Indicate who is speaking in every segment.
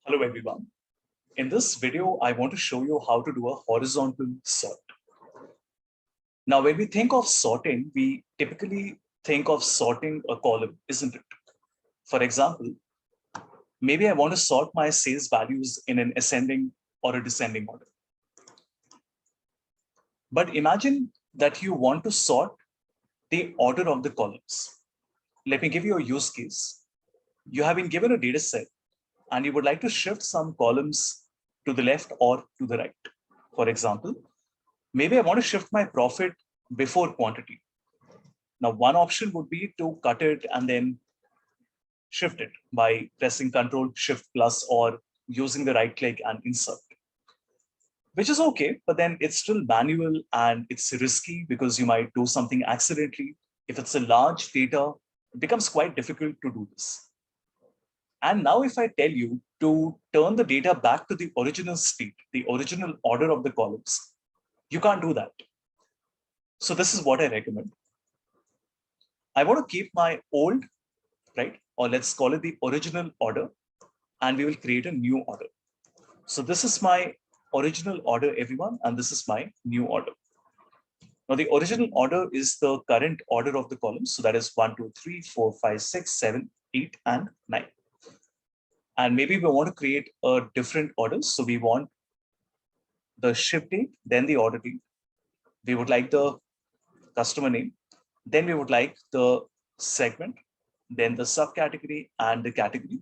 Speaker 1: Hello everyone. In this video, I want to show you how to do a horizontal sort. Now, when we think of sorting, we typically think of sorting a column, isn't it? For example, maybe I want to sort my sales values in an ascending or a descending order. But imagine that you want to sort the order of the columns. Let me give you a use case. You have been given a data set and you would like to shift some columns to the left or to the right. For example, maybe I want to shift my profit before quantity. Now, one option would be to cut it and then shift it by pressing Control Shift Plus or using the right click and insert, which is okay, but then it's still manual and it's risky because you might do something accidentally. If it's a large data, it becomes quite difficult to do this. And now if I tell you to turn the data back to the original state, the original order of the columns, you can't do that. So this is what I recommend. I want to keep my old, right? Or let's call it the original order, and we will create a new order. So this is my original order, everyone, and this is my new order. Now the original order is the current order of the columns. So that is 1, 2, 3, 4, 5, 6, 7, 8, and 9. And maybe we want to create a different order. So we want the ship date, then the order date. We would like the customer name. Then we would like the segment, then the subcategory and the category,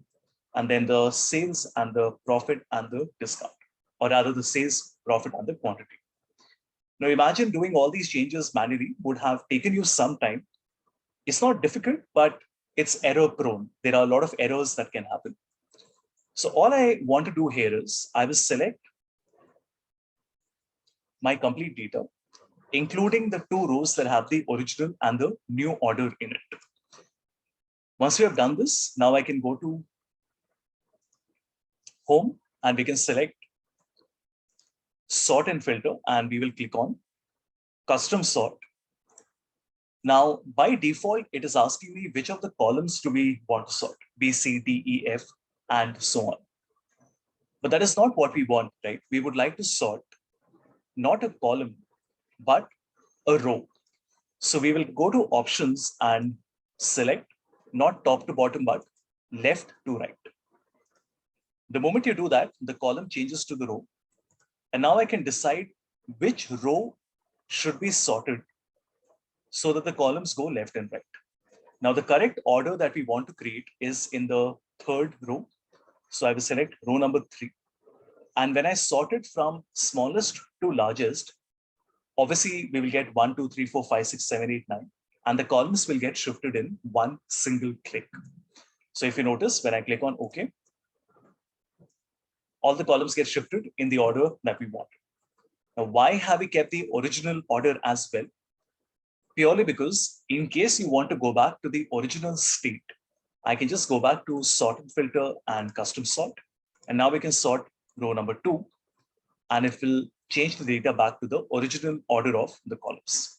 Speaker 1: and then the sales and the profit and the discount, or rather the sales, profit, and the quantity. Now imagine doing all these changes manually would have taken you some time. It's not difficult, but it's error prone. There are a lot of errors that can happen. So all I want to do here is I will select my complete data, including the two rows that have the original and the new order in it. Once we have done this, now I can go to home and we can select sort and filter, and we will click on custom sort. Now, by default, it is asking me which of the columns do we want to sort, B, C, D, E, F, and so on. But that is not what we want, right? We would like to sort not a column, but a row. So we will go to options and select not top to bottom, but left to right. The moment you do that, the column changes to the row. And now I can decide which row should be sorted so that the columns go left and right. Now the correct order that we want to create is in the third row. So I will select row number 3. And when I sort it from smallest to largest, obviously we will get 1, 2, 3, 4, 5, 6, 7, 8, 9. And the columns will get shifted in one single click. So if you notice, when I click on OK, all the columns get shifted in the order that we want. Now, why have we kept the original order as well? Purely because in case you want to go back to the original state, I can just go back to sort and filter and custom sort. And now we can sort row number 2, and it will change the data back to the original order of the columns.